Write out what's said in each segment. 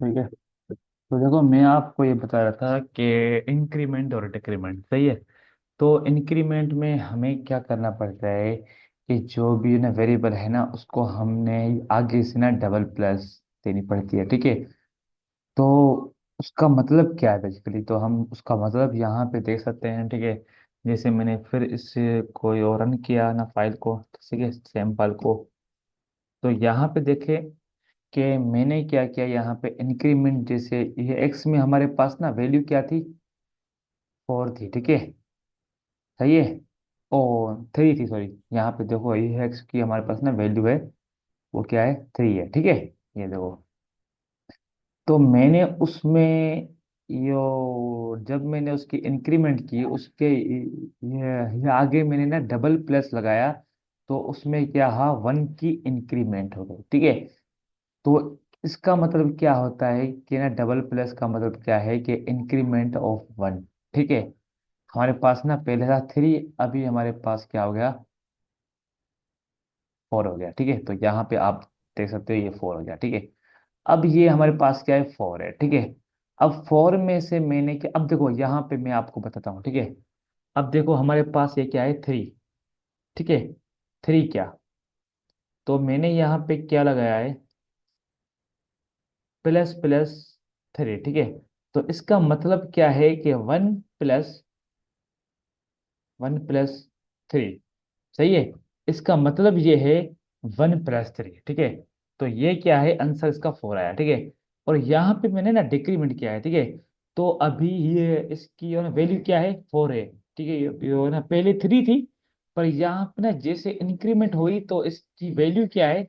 ठीक है। तो देखो मैं आपको ये बता रहा था कि इंक्रीमेंट और डिक्रीमेंट सही है। तो इंक्रीमेंट में हमें क्या करना पड़ता है कि जो भी ना वेरिएबल है ना उसको हमने आगे से ना डबल प्लस देनी पड़ती है। ठीक है। तो उसका मतलब क्या है बेसिकली, तो हम उसका मतलब यहाँ पे देख सकते हैं। ठीक है। जैसे मैंने फिर इससे कोई और रन किया ना फाइल को, ठीक है, सेम फाइल को। तो यहाँ पे देखें कि मैंने क्या किया, यहाँ पे इंक्रीमेंट, जैसे ये एक्स में हमारे पास ना वैल्यू क्या थी, 4 थी। ठीक है। सही है। ओ 3 थी, सॉरी। यहाँ पे देखो ये एक्स की हमारे पास ना वैल्यू है, वो क्या है, 3 है। ठीक है। ये देखो। तो मैंने उसमें यो जब मैंने उसकी इंक्रीमेंट की उसके ये आगे मैंने ना डबल प्लस लगाया। तो उसमें क्या, हाँ, 1 की इंक्रीमेंट हो गई। ठीक है। तो इसका मतलब क्या होता है कि ना डबल प्लस का मतलब क्या है कि इंक्रीमेंट ऑफ 1। ठीक है। हमारे पास ना पहले था 3, अभी हमारे पास क्या हो गया, 4 हो गया। ठीक है। तो यहाँ पे आप देख सकते हो ये 4 हो गया। ठीक है। अब ये हमारे पास क्या है, 4 है। ठीक है। अब 4 में से मैंने क्या, अब देखो यहाँ पे मैं आपको बताता हूँ। ठीक है। अब देखो हमारे पास ये क्या है, 3। ठीक है। 3 क्या, तो मैंने यहाँ पे क्या लगाया है, प्लस प्लस 3। ठीक है। तो इसका मतलब क्या है कि 1 प्लस 3 सही है। इसका मतलब ये है 1 प्लस 3। ठीक है। तो ये क्या है, आंसर इसका 4 आया। ठीक है। और यहाँ पे मैंने ना डिक्रीमेंट किया है। ठीक है। तो अभी ये इसकी वैल्यू क्या है, 4 है। ठीक है। ये ना पहले 3 थी, पर यहाँ पे ना जैसे इंक्रीमेंट हुई तो इसकी वैल्यू क्या है,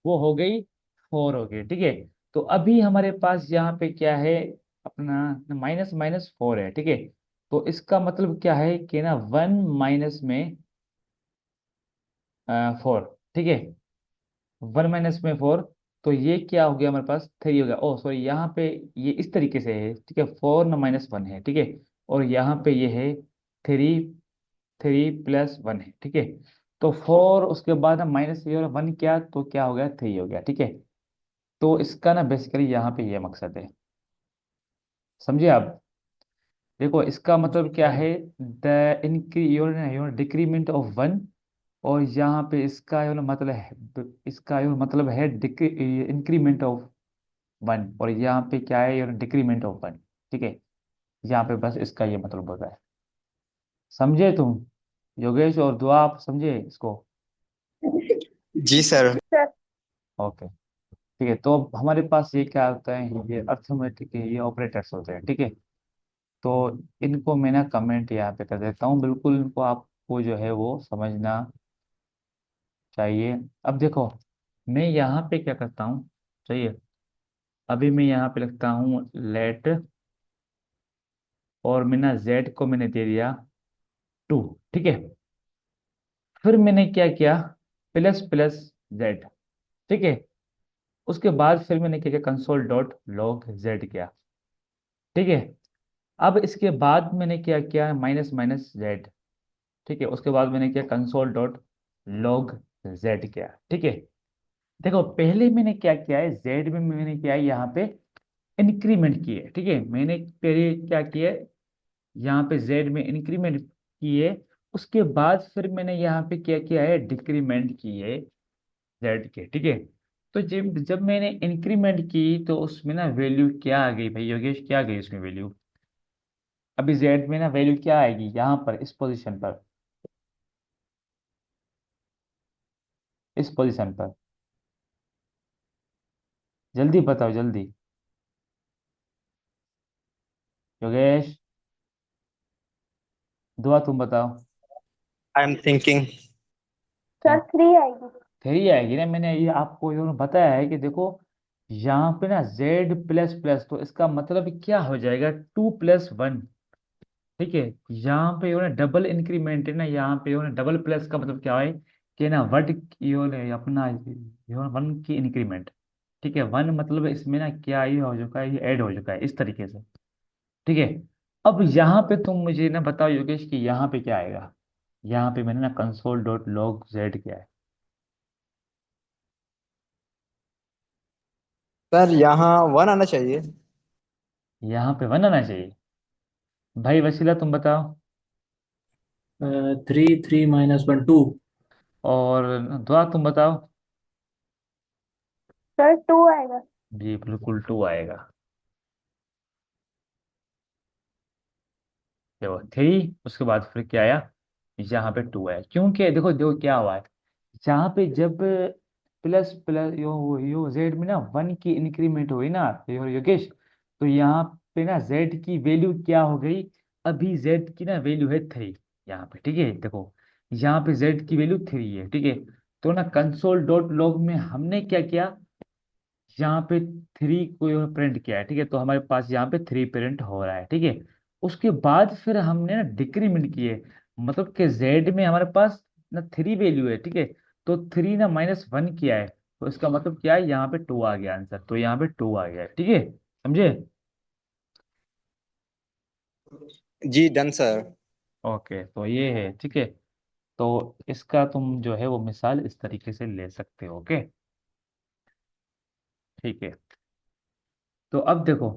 वो हो गई 4 हो गई। ठीक है। तो अभी हमारे पास यहाँ पे क्या है, अपना माइनस माइनस 4 है। ठीक है। तो इसका मतलब क्या है कि ना 1 माइनस में 4। ठीक है। 1 माइनस में 4, तो ये क्या हो गया, हमारे पास 3 हो गया। ओ सॉरी, यहाँ पे ये इस तरीके से है। ठीक है। 4 न -1 है। ठीक है। और यहाँ पे ये है 3, 3 + 1 है। ठीक है। तो 4 उसके बाद ना माइनस ये और 1 क्या, तो क्या हो गया, 3 हो गया। ठीक है। तो इसका ना बेसिकली यहाँ पे ये मकसद है, समझे आप। देखो इसका मतलब क्या है, द योर डिक्रीमेंट ऑफ 1। और यहाँ पे इसका मतलब है, इसका मतलब है इंक्रीमेंट ऑफ 1। और यहाँ पे क्या है, डिक्रीमेंट ऑफ 1। ठीक है। यहाँ पे बस इसका ये मतलब होता है। समझे तुम योगेश और दुआ, आप समझे इसको। जी सर। ओके। ठीक है। तो अब हमारे पास ये क्या होता है, ये अर्थमेटिक, ये ऑपरेटर्स होते हैं। ठीक है। तो इनको मैं ना कमेंट यहाँ पे कर देता हूँ, बिल्कुल इनको आपको जो है वो समझना चाहिए। अब देखो मैं यहाँ पे क्या करता हूँ, चाहिए, अभी मैं यहाँ पे लिखता हूँ लेट, और मैं ना जेड को मैंने दे दिया 2। ठीक है। फिर मैंने क्या किया, प्लस प्लस जेड। ठीक है। उसके बाद फिर मैंने क्या किया, कंसोल डॉट लॉग जेड किया। ठीक है। अब इसके बाद मैंने क्या किया, माइनस माइनस जेड। ठीक है। उसके बाद मैंने किया कंसोल डॉट लॉग जेड किया। ठीक है। देखो पहले मैंने क्या किया है, जेड में मैंने क्या है, यहाँ पे इंक्रीमेंट की है। ठीक है। मैंने पहले क्या किया है, यहाँ पे जेड में इंक्रीमेंट की है। उसके बाद फिर मैंने यहाँ पे क्या किया है, डिक्रीमेंट की है जेड के। ठीक है। तो जब जब मैंने इंक्रीमेंट की तो उसमें ना वैल्यू क्या आ गई भाई योगेश, क्या आ गई उसमें वैल्यू, अभी जेड में ना वैल्यू क्या आएगी, यहाँ पर इस पोजीशन पर, इस पोजीशन पर, जल्दी बताओ जल्दी, योगेश, दुआ तुम बताओ। I am thinking. क्या, 3 आएगी ना, मैंने ये आपको बताया है कि देखो यहाँ पे ना जेड प्लस प्लस, तो इसका मतलब क्या हो जाएगा, 2 + 1। ठीक है। यहाँ पे डबल इंक्रीमेंट है ना, यहाँ पे डबल प्लस का मतलब क्या है कि ना वर्ड अपना 1 की इंक्रीमेंट। ठीक है। 1 मतलब इसमें ना क्या ये हो चुका है, ये ऐड हो चुका है इस तरीके से। ठीक है। अब यहाँ पे तुम मुझे ना बताओ योगेश कि यहाँ पे क्या आएगा, यहाँ पे मैंने ना कंसोल डॉट लॉग जेड किया है। सर यहाँ वन आना चाहिए। यहाँ पे वन आना चाहिए। भाई वसीला तुम बताओ। 3 3 - 1 2। और दुआ तुम बताओ। सर टू आएगा। जी बिल्कुल टू आएगा। देखो थ्री, उसके बाद फिर क्या आया, यहाँ पे टू आया, क्योंकि देखो देखो क्या हुआ है, यहाँ पे जब प्लस प्लस यो जेड में ना वन की इंक्रीमेंट हुई ना योगेश, तो यहाँ पे ना जेड की वैल्यू क्या हो गई, अभी जेड की ना वैल्यू है थ्री यहाँ पे, ठीक है। देखो यहाँ पे जेड की वैल्यू थ्री है, ठीक है। तो ना कंसोल डॉट लॉग में हमने क्या किया, यहाँ पे थ्री को प्रिंट किया है, ठीक है। तो हमारे पास यहाँ पे थ्री प्रिंट हो रहा है, ठीक है। उसके बाद फिर हमने ना डिक्रीमेंट किए, मतलब कि जेड में हमारे पास ना थ्री वैल्यू है, ठीक है। तो थ्री ना माइनस वन किया है, तो इसका मतलब क्या है, यहाँ पे टू आ गया आंसर, तो यहाँ पे टू आ गया, ठीक है। समझे। जी डन सर। ओके तो ये है, ठीक है। तो इसका तुम जो है वो मिसाल इस तरीके से ले सकते हो, ओके। ठीक है। तो अब देखो,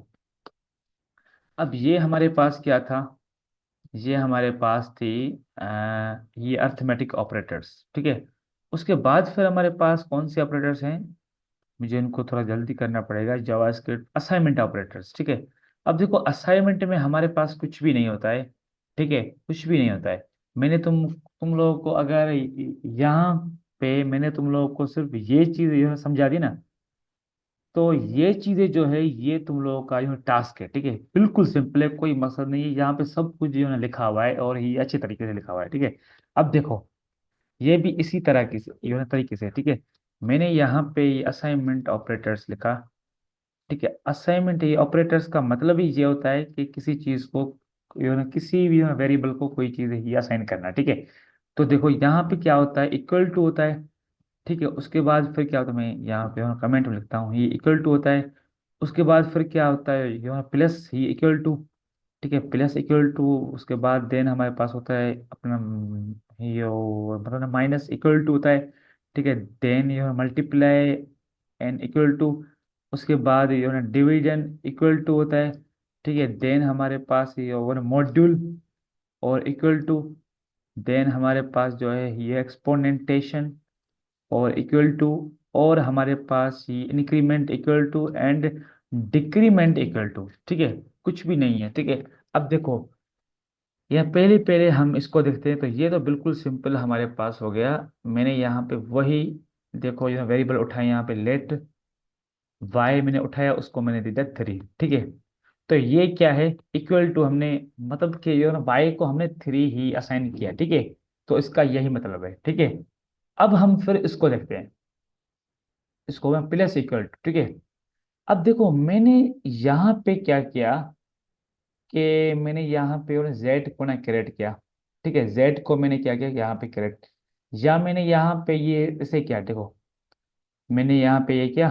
अब ये हमारे पास क्या था, ये हमारे पास थी ये अर्थमेटिक ऑपरेटर्स, ठीक है। उसके बाद फिर हमारे पास कौन से ऑपरेटर्स हैं, मुझे इनको थोड़ा जल्दी करना पड़ेगा, जावास्क्रिप्ट असाइनमेंट ऑपरेटर्स, ठीक है। अब देखो असाइनमेंट में हमारे पास कुछ भी नहीं होता है, ठीक है, कुछ भी नहीं होता है। मैंने तुम लोगों को अगर यहाँ पे मैंने तुम लोगों को सिर्फ ये चीज़ जो है समझा दी ना, तो ये चीजें जो है ये तुम लोगों का जो टास्क है, ठीक है, बिल्कुल सिंपल है, कोई मकसद नहीं है, यहाँ पे सब कुछ जो है ना लिखा हुआ है और ये अच्छे तरीके से लिखा हुआ है, ठीक है। अब देखो ये भी इसी तरह की जो है तरीके से, ठीक है। मैंने यहाँ पे ये असाइनमेंट ऑपरेटर्स लिखा, ठीक है। असाइनमेंट ये ऑपरेटर्स का मतलब ही ये होता है कि किसी चीज को जो है ना किसी भी वेरिएबल को कोई चीज ही असाइन करना, ठीक है। तो देखो यहाँ पे क्या होता है, इक्वल टू होता है, ठीक है। उसके बाद फिर क्या होता है, मैं यहाँ पे कमेंट में लिखता हूँ, ये इक्वल टू होता है। उसके बाद फिर क्या होता है, यहाँ प्लस ही इक्वल टू, ठीक है, प्लस इक्वल टू। उसके बाद देन हमारे पास होता है अपना यो मतलब माइनस इक्वल टू होता है, ठीक है। देन ये मल्टीप्लाई एंड इक्वल टू। उसके बाद ये ना डिवीजन इक्वल टू होता है, ठीक है। देन हमारे पास ये वन मॉड्यूल और इक्वल टू। देन हमारे पास जो है ये एक्सपोनेंटेशन और इक्वल टू। और हमारे पास ये increment equal to and decrement equal to, ठीक है। कुछ भी नहीं है, ठीक है। अब देखो यह पहले पहले हम इसको देखते हैं, तो ये तो बिल्कुल सिंपल हमारे पास हो गया। मैंने यहाँ पे वही देखो यह वेरिएबल उठाया, यहाँ पे लेट वाई मैंने उठाया, उसको मैंने दे दिया थ्री, ठीक है। तो ये क्या है, इक्वल टू हमने मतलब कि ये ना वाई को हमने थ्री ही असाइन किया, ठीक है। तो इसका यही मतलब है, ठीक है। अब हम फिर इसको देखते हैं, इसको मैं प्लस इक्वल टू, ठीक है। अब देखो मैंने यहाँ पे क्या किया कि मैंने यहाँ पे और जेड को ना क्रिएट किया, ठीक है। जेड को मैंने क्या किया यहाँ पे क्रिएट, या मैंने यहाँ पे ये इसे क्या, देखो मैंने यहाँ पे ये क्या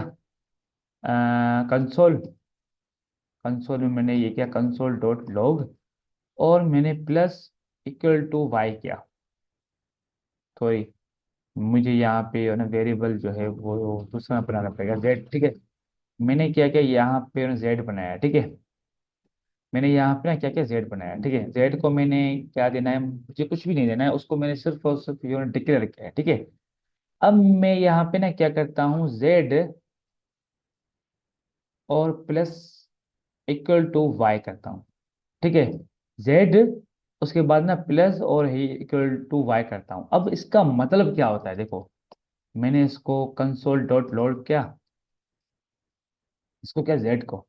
कंसोल, कंसोल में मैंने ये किया कंसोल डॉट लॉग, और मैंने प्लस इक्वल टू वाई किया, सॉरी मुझे यहाँ पे ना वेरिएबल जो है वो दूसरा बनाना पड़ेगा जेड, ठीक है। मैंने क्या किया यहाँ पे जेड बनाया, ठीक है। मैंने यहाँ पे ना क्या क्या जेड बनाया, ठीक है। जेड को मैंने क्या देना है, मुझे कुछ भी नहीं देना है, उसको मैंने सिर्फ और सिर्फ यूनिट डिक्लेयर किया है, ठीक है। अब मैं यहाँ पे ना क्या करता हूँ, जेड और प्लस इक्वल टू वाई करता हूँ, ठीक है। जेड उसके बाद ना प्लस और ही इक्वल टू वाई करता हूँ। अब इसका मतलब क्या होता है, देखो मैंने इसको कंसोल डॉट लोड किया, इसको क्या जेड को,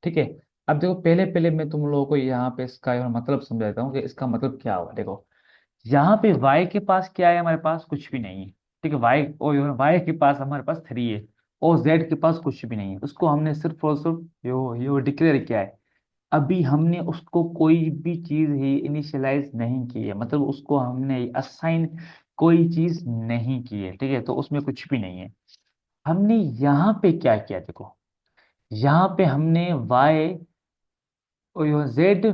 ठीक है। अब देखो पहले पहले मैं तुम लोगों को यहाँ पे इसका मतलब समझाता हूँ कि इसका मतलब क्या हुआ, देखो यहाँ पे y के पास क्या है, हमारे पास कुछ भी नहीं है, ठीक है। y के पास हमारे पास थ्री है, और z के पास कुछ भी नहीं है, उसको हमने सिर्फ और सिर्फ यो डिक्लेयर किया है। अभी हमने उसको कोई भी चीज ही इनिशियलाइज नहीं की है, मतलब उसको हमने असाइन कोई चीज नहीं की है, ठीक है। तो उसमें कुछ भी नहीं है। हमने यहाँ पे क्या किया, देखो यहाँ पे हमने y और z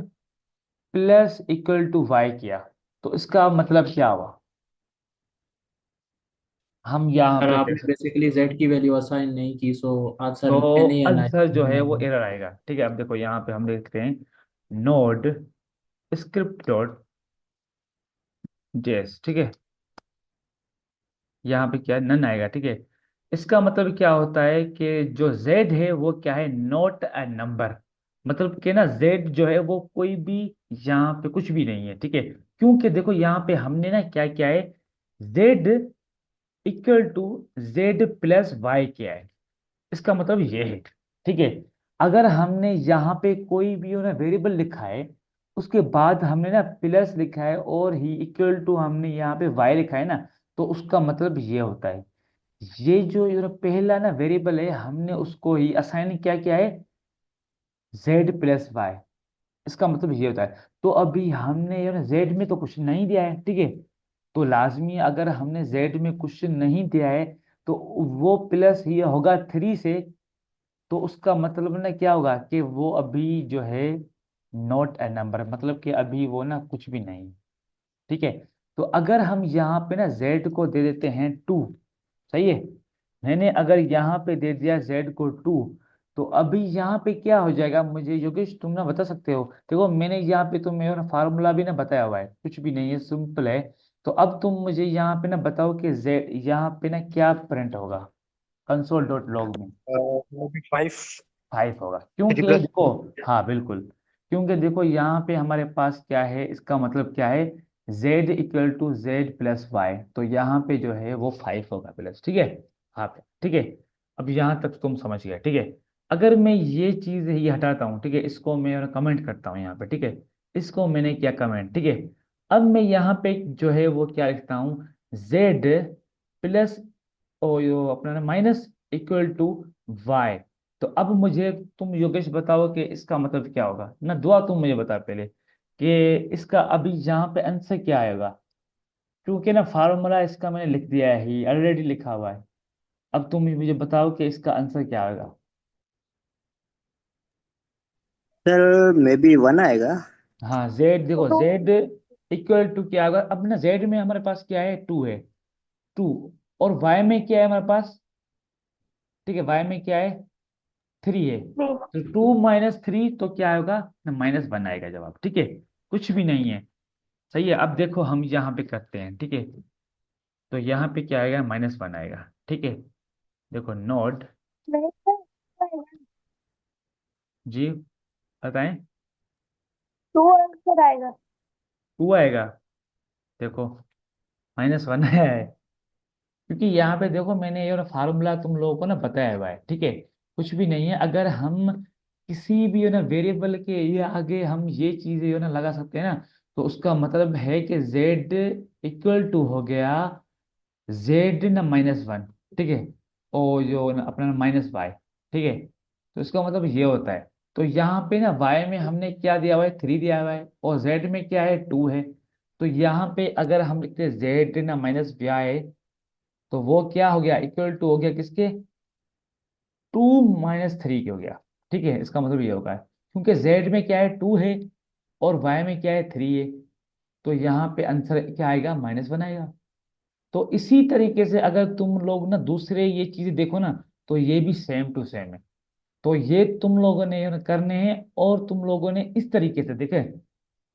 plus equal to y किया, तो इसका मतलब क्या हुआ, हम यहाँ सर पे दे आपने सकते। बेसिकली जेड की वैल्यू असाइन नहीं की, सो आंसर तो N A N I. Answer जो है वो एरर आएगा। ठीक है, अब देखो यहाँ पे हम देखते हैं नोड स्क्रिप्ट डॉट जेएस। ठीक है, यहाँ पे क्या नन आएगा। ठीक है, इसका मतलब क्या होता है कि जो z है वो क्या है, नॉट अ नंबर। मतलब कि ना z जो है वो कोई भी यहाँ पे कुछ भी नहीं है। ठीक है, क्योंकि देखो यहाँ पे हमने ना क्या किया है, z equal to z plus y किया है। इसका मतलब ये है। ठीक है, अगर हमने यहाँ पे कोई भी ना वेरिएबल लिखा है, उसके बाद हमने ना प्लस लिखा है और ही इक्वल टू हमने यहाँ पे वाई लिखा है ना, तो उसका मतलब ये होता है, ये जो ये ना पहला ना वेरिएबल है हमने उसको ही असाइन क्या किया है, जेड प्लस वाई। इसका मतलब ये होता है। तो अभी हमने ये ना जेड में तो कुछ नहीं दिया है। ठीक है, तो लाजमी अगर हमने जेड में कुछ नहीं दिया है तो वो प्लस ये होगा 3 से। तो उसका मतलब ना क्या होगा कि वो अभी जो है नॉट ए नंबर, मतलब कि अभी वो ना कुछ भी नहीं। ठीक है, तो अगर हम यहाँ पे ना z को दे देते हैं 2, सही है, मैंने अगर यहाँ पे दे दिया z को 2, तो अभी यहाँ पे क्या हो जाएगा, मुझे योगेश तुम ना बता सकते हो। देखो मैंने यहाँ पे तुम्हें ना फार्मूला भी ना बताया हुआ है, कुछ भी नहीं है, सिंपल है। तो अब तुम मुझे यहाँ पे ना बताओ कि z यहाँ पे ना क्या प्रिंट होगा कंसोल डॉट लॉग में। 5। 5 होगा, थ्री क्योंकि प्लस देखो, हाँ बिल्कुल, क्योंकि देखो यहाँ पे हमारे पास क्या है, इसका मतलब क्या है, z equal to z plus y, तो यहाँ पे जो है वो 5 होगा प्लस। ठीक है, हाँ पे ठीक है। अब यहाँ तक तुम समझ गए। ठीक है, अगर मैं ये चीज ये हटाता हूँ, ठीक है, इसको मैं कमेंट करता हूँ यहाँ पे। ठीक है, इसको मैंने किया कमेंट। ठीक है, अब मैं यहाँ पे जो है वो क्या लिखता हूँ, z प्लस ओ यो अपना ना माइनस इक्वल टू वाई। तो अब मुझे तुम योगेश बताओ कि इसका मतलब क्या होगा ना, दुआ तुम मुझे बता पहले कि इसका अभी यहाँ पे आंसर क्या आएगा, क्योंकि ना फार्मूला इसका मैंने लिख दिया है ही, ऑलरेडी लिखा हुआ है। अब तुम ही मुझे बताओ कि इसका आंसर क्या आएगा। सर मे बी 1 आएगा। हाँ जेड, देखो जेड इक्वल टू क्या होगा, अब ना जेड में हमारे पास क्या है, 2 है, 2, और वाई में क्या है हमारे पास, ठीक है, वाई में क्या है, 3 है। तो 2 - 3 तो क्या होगा, -1 आएगा जवाब। ठीक है, कुछ भी नहीं है। सही है, अब देखो हम यहाँ पे करते हैं। ठीक है, तो यहाँ पे क्या आएगा, -1 आएगा। ठीक है, देखो नोड, जी बताएं। टू आंसर आएगा। 2 आएगा, देखो -1 आया है, क्योंकि यहाँ पे देखो मैंने ये फार्मूला तुम लोगों को ना बताया हुआ है। ठीक है, कुछ भी नहीं है। अगर हम किसी भी वेरिएबल के ये आगे हम ये चीजें लगा सकते हैं ना, तो उसका मतलब है कि z इक्वल टू हो गया जेड ना -1। ठीक है, और जो ना अपना -y। ठीक है, तो इसका मतलब ये होता है। तो यहाँ पे ना y में हमने क्या दिया हुआ है, 3 दिया हुआ है, और z में क्या है, 2 है। तो यहाँ पे अगर हम लिखते हैं जेड ना -y, तो वो क्या हो गया, इक्वल टू हो गया किसके, 2 - 3 के हो गया। ठीक है, इसका मतलब ये होगा, क्योंकि z में क्या है, 2 है, और y में क्या है, 3 है। तो यहाँ पे आंसर क्या आएगा, -1 आएगा। तो इसी तरीके से अगर तुम लोग ना दूसरे ये चीजें देखो ना, तो ये भी सेम टू सेम है। तो ये तुम लोगों ने करने हैं, और तुम लोगों ने इस तरीके से देखे,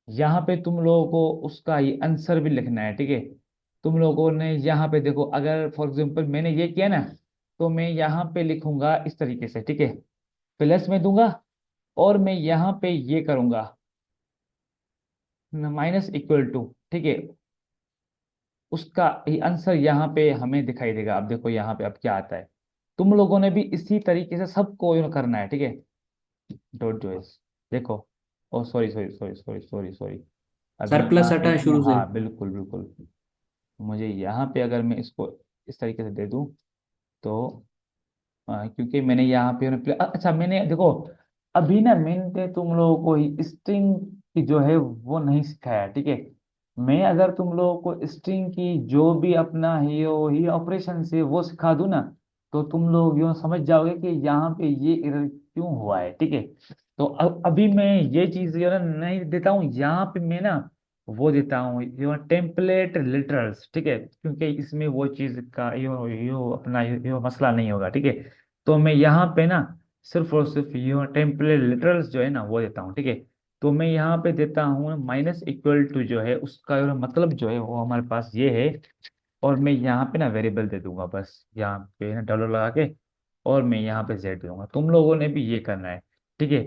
यहाँ पे तुम लोगों को उसका ये आंसर भी लिखना है। ठीक है, तुम लोगों ने यहाँ पे देखो, अगर फॉर एग्जांपल मैंने ये किया ना, तो मैं यहाँ पे लिखूंगा इस तरीके से। ठीक है, प्लस में दूंगा, और मैं यहाँ पे ये करूंगा माइनस इक्वल टू। ठीक है, उसका ही आंसर यहाँ पे हमें दिखाई देगा। अब देखो यहाँ पे अब क्या आता है, तुम लोगों ने भी इसी तरीके से सबको करना है। ठीक है, डॉट जोइस, देखो, oh sorry sorry sorry sorry sorry sorry, अभी सर प्लस यहाँ पे हटा है शुरू से। हाँ बिल्कुल बिल्कुल, मुझे यहाँ पे अगर मैं इसको इस तरीके से दे दूँ, तो क्योंकि मैंने यहाँ पे अच्छा मैंने देखो, अभी ना मैंने तुम लोगों को ही स्ट्रिंग की जो है वो नहीं सिखाया। ठीक है, मैं अगर तुम लोगों को स्ट्रिंग की जो भी अपना ही ऑपरेशन से वो सिखा दूं ना, तो तुम लोग यूँ समझ जाओगे कि यहाँ पे ये एरर क्यों हुआ है। ठीक है, तो अब अभी मैं ये चीज जो है ना नहीं देता हूँ यहाँ पे, मैं ना वो देता हूँ यो टेम्पलेट लिटरल्स, ठीक है, क्योंकि इसमें वो चीज का यो अपना यो मसला नहीं होगा, ठीक है। तो मैं यहाँ पे ना सिर्फ और सिर्फ यो टेम्पलेट लिटरल्स जो है ना वो देता हूँ, ठीक है। तो मैं यहाँ पे देता हूँ माइनस इक्वल टू जो है उसका यो मतलब जो है वो हमारे पास ये है। और मैं यहाँ पे ना वेरिएबल दे दूंगा बस, यहाँ पे ना डॉलर लगा के, और मैं यहाँ पे जेड दूंगा। तुम लोगों ने भी ये करना है, ठीक है।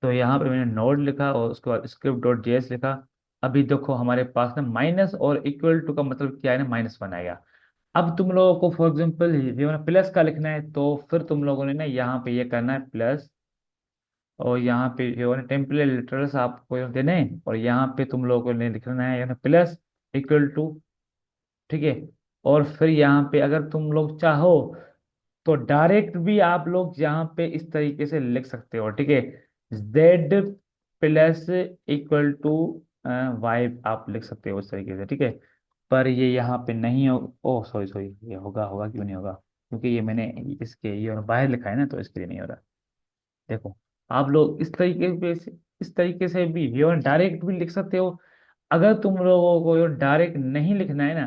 तो यहाँ पे मैंने नोड लिखा और उसके बाद स्क्रिप्ट डॉट जेएस लिखा। अभी देखो हमारे पास ना माइनस और इक्वल टू का मतलब क्या है ना, माइनस बनाएगा। अब तुम लोगों को फॉर एग्जांपल ये ना प्लस का लिखना है, तो फिर तुम लोगों ने ना यहाँ पे ये करना है प्लस, और यहाँ पे ये ना टेम्पलेट लिटरल्स आपको ये देने हैं, और यहाँ पे तुम लोगों ने लिखना है ये ना प्लस इक्वल टू, ठीक है। और फिर यहाँ पे अगर तुम लोग चाहो तो डायरेक्ट भी आप लोग यहाँ पे इस तरीके से लिख सकते हो, ठीक है। Z plus equal to y आप लिख सकते हो उस तरीके से, ठीक है। पर ये यहाँ पे नहीं हो, ओ सॉरी सॉरी, ये होगा, होगा क्यों नहीं होगा, क्योंकि ये मैंने इसके ये और बाहर लिखा है ना, तो इसके लिए नहीं हो रहा। देखो आप लोग इस तरीके से भी ये डायरेक्ट भी लिख सकते हो। अगर तुम लोगों को डायरेक्ट नहीं लिखना है ना,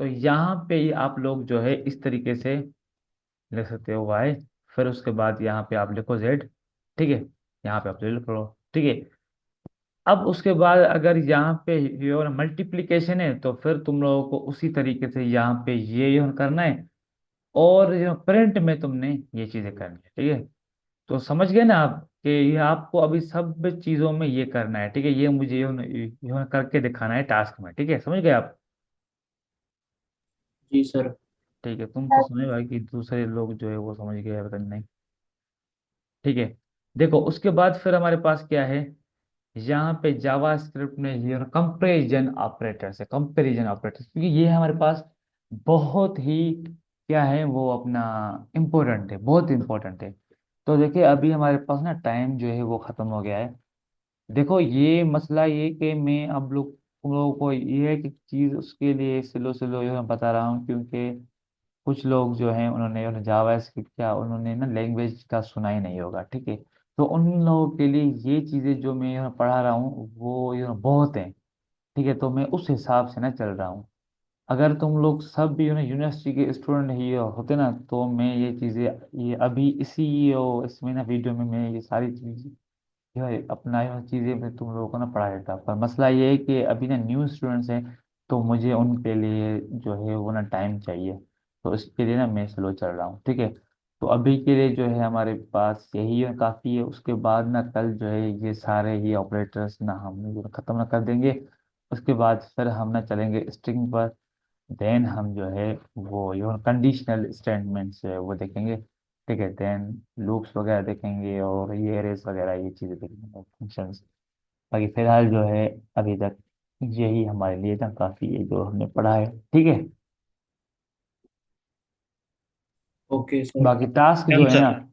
तो यहाँ पे ही आप लोग जो है इस तरीके से लिख सकते हो वाई, फिर उसके बाद यहाँ पे आप लिखो जेड, ठीक है। यहाँ पे आप जेड लिख लो, ठीक है। अब उसके बाद अगर यहाँ पे ये मल्टीप्लीकेशन है, तो फिर तुम लोगों को उसी तरीके से यहाँ पे ये करना है, और प्रिंट में तुमने ये चीजें करनी है, ठीक है। तो समझ गए ना आप कि ये आपको अभी सब चीजों में ये करना है, ठीक है। ये मुझे ये करके दिखाना है टास्क में, ठीक है, समझ गए आप। जी सर। ठीक है, तुम तो समझ भाई कि दूसरे लोग जो है वो समझ गए, पता नहीं। ठीक है, देखो उसके बाद फिर हमारे पास क्या है, यहाँ पे जावा स्क्रिप्ट में ये कंपेरिजन ऑपरेटर्स है, कंपेरिजन ऑपरेटर्स, क्योंकि ये हमारे पास बहुत ही क्या है वो अपना इम्पोर्टेंट है, बहुत इम्पोर्टेंट है। तो देखिए अभी हमारे पास ना टाइम जो है वो खत्म हो गया है। देखो ये मसला ये कि मैं अब लोग तुम लोगों को ये है कि चीज़ उसके लिए स्लो स्लो जो मैं बता रहा हूँ, क्योंकि कुछ लोग जो हैं उन्होंने जावा स्क्रिप्ट क्या उन्होंने ना लैंग्वेज का सुना ही नहीं होगा, ठीक है। तो उन लोगों के लिए ये चीज़ें जो मैं यहाँ पढ़ा रहा हूँ वो बहुत हैं, ठीक है। तो मैं उस हिसाब से ना चल रहा हूँ। अगर तुम लोग सब भी यूनिवर्सिटी के स्टूडेंट ही होते ना, तो मैं ये चीज़ें ये अभी इसी इसमें ना वीडियो में मैं ये सारी चीज़ यह अपना यह चीज़ें मैं तुम लोगों को ना पढ़ा देता। पर मसला ये है कि अभी ना न्यू स्टूडेंट्स हैं, तो मुझे उनके लिए जो है वो ना टाइम चाहिए। तो इसके लिए ना मैं स्लो चल रहा हूँ, ठीक है। तो अभी के लिए जो है हमारे पास यही है, काफ़ी है। उसके बाद ना कल जो है ये सारे ही ऑपरेटर्स ना हम जो ख़त्म ना कर देंगे। उसके बाद फिर हम ना चलेंगे स्ट्रिंग पर। देन हम जो है वो जो कंडीशनल स्टेटमेंट्स है वो देखेंगे, ठीक है। देन लूप्स वगैरह देखेंगे, और ये एरेस वगैरह ये चीज़ें देखेंगे, फंक्शंस। बाकी फिलहाल जो है अभी तक यही हमारे लिए ना काफ़ी है जो हमने पढ़ा है, ठीक है। Okay sir. बाकी टास्क जो डन है ना, सर।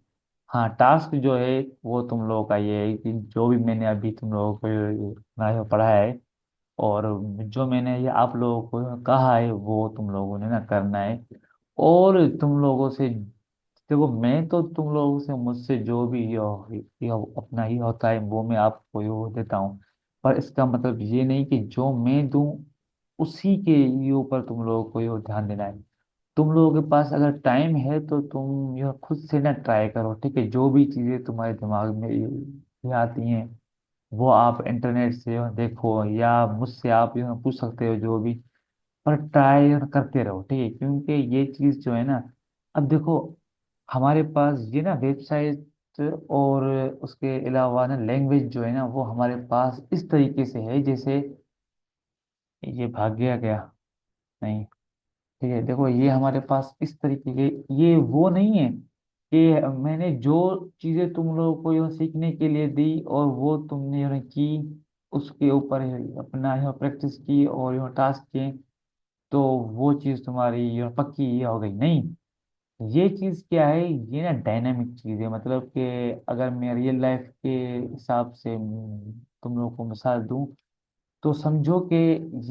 हाँ टास्क जो है वो तुम लोगों का ये है कि जो भी मैंने अभी तुम लोगों को ये पढ़ा है, और जो मैंने ये आप लोगों को कहा है वो तुम लोगों ने ना करना है। और तुम लोगों से देखो मैं तो तुम लोगों से मुझसे जो भी ये अपना ही होता है वो मैं आपको ये देता हूँ। पर इसका मतलब ये नहीं कि जो मैं दूं उसी के ये ऊपर तुम लोगों को ये ध्यान देना है। तुम लोगों के पास अगर टाइम है तो तुम यह खुद से ना ट्राई करो, ठीक है। जो भी चीजें तुम्हारे दिमाग में ये आती हैं वो आप इंटरनेट से देखो, या मुझसे आप पूछ सकते हो जो भी। पर ट्राई करते रहो, ठीक है, क्योंकि ये चीज जो है ना, अब देखो हमारे पास ये ना वेबसाइट और उसके अलावा ना लैंग्वेज जो है ना वो हमारे पास इस तरीके से है, जैसे ये भाग गया क्या, नहीं, ठीक है। देखो ये हमारे पास इस तरीके के, ये वो नहीं है कि मैंने जो चीजें तुम लोगों को यह सीखने के लिए दी और वो तुमने यह की, उसके ऊपर अपना यह प्रैक्टिस की और यह टास्क किए, तो वो चीज तुम्हारी यह पक्की ये हो गई, नहीं। ये चीज क्या है, ये ना डायनामिक चीज है। मतलब कि अगर मैं रियल लाइफ के हिसाब से तुम लोगों को मिसाल दूं, तो समझो कि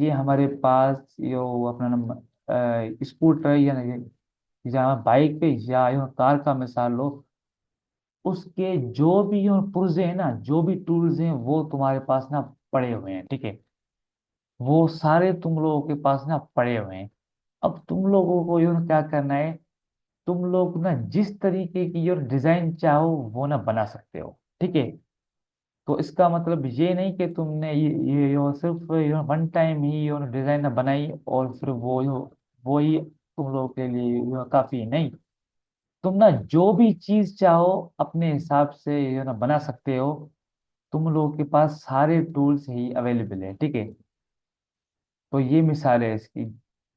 ये हमारे पास यो अपना स्कूटर या बाइक पे या यो कार का मिसाल लो, उसके जो भी यो पुर्जे हैं ना, जो भी टूल्स हैं वो तुम्हारे पास ना पड़े हुए हैं, ठीक है। वो सारे तुम लोगों के पास ना पड़े हुए हैं। अब तुम लोगों को यो क्या करना है, तुम लोग ना जिस तरीके की योर डिजाइन चाहो वो ना बना सकते हो, ठीक है। तो इसका मतलब ये नहीं कि तुमने ये यो सिर्फ यो वन टाइम ही यो डिजाइन ना बनाई और फिर वो ही तुम लोगों के लिए यो काफी नहीं। तुम ना जो भी चीज चाहो अपने हिसाब से यो ना बना सकते हो। तुम लोगों के पास सारे टूल्स ही अवेलेबल है, ठीक है। तो ये मिसाल है इसकी।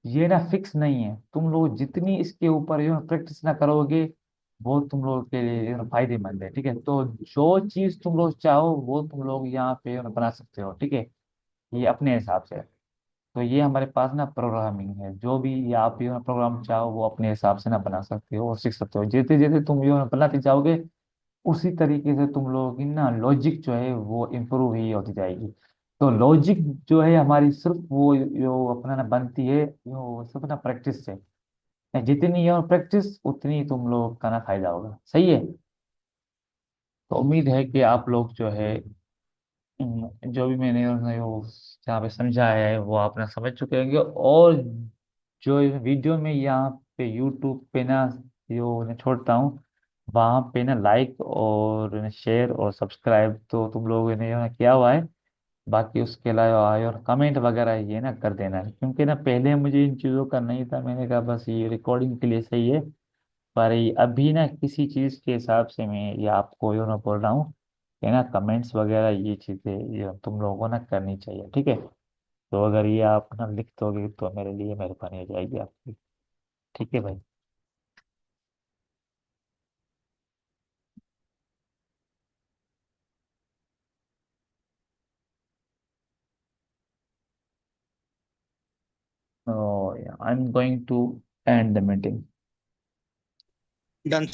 ये ना फिक्स नहीं है, तुम लोग जितनी इसके ऊपर यो प्रैक्टिस ना करोगे वो तुम लोग के लिए यो फायदेमंद है, ठीक है। तो जो चीज तुम लोग चाहो वो तुम लोग यहाँ पे यो बना सकते हो, ठीक है। ये अपने हिसाब से। तो ये हमारे पास ना प्रोग्रामिंग है, जो भी ये आप यो प्रोग्राम चाहो वो अपने हिसाब से ना बना सकते हो और सीख सकते हो। जैसे जैसे तुम यो बनाते जाओगे उसी तरीके से तुम लोगों की ना लॉजिक जो है वो इम्प्रूव ही होती जाएगी। तो लॉजिक जो है हमारी सिर्फ वो जो अपना ना बनती है जो सिर्फ ना प्रैक्टिस से। जितनी और प्रैक्टिस उतनी तुम लोग का ना फायदा होगा, सही है। तो उम्मीद है कि आप लोग जो है जो भी मैंने वो यहाँ पे समझाया है वो आपने समझ चुके होंगे। और जो वीडियो में यहाँ पे यूट्यूब पे ना जो मैं छोड़ता हूँ वहाँ पे ना लाइक और शेयर और सब्सक्राइब तो तुम लोगों ने ना किया हुआ है। बाकी उसके अलावा और कमेंट वगैरह ये ना कर देना है, क्योंकि ना पहले मुझे इन चीज़ों का नहीं था, मैंने कहा बस ये रिकॉर्डिंग के लिए सही है। पर ये अभी ना किसी चीज़ के हिसाब से मैं ये आपको यो ना बोल रहा हूँ कि ना कमेंट्स वगैरह ये चीज़ें ये तुम लोगों को ना करनी चाहिए, ठीक है। तो अगर ये आप ना लिख दोगे तो मेरे लिए मेहरबानी हो जाएगी आपकी, ठीक है भाई। Oh, yeah, I'm going to end the meeting. Done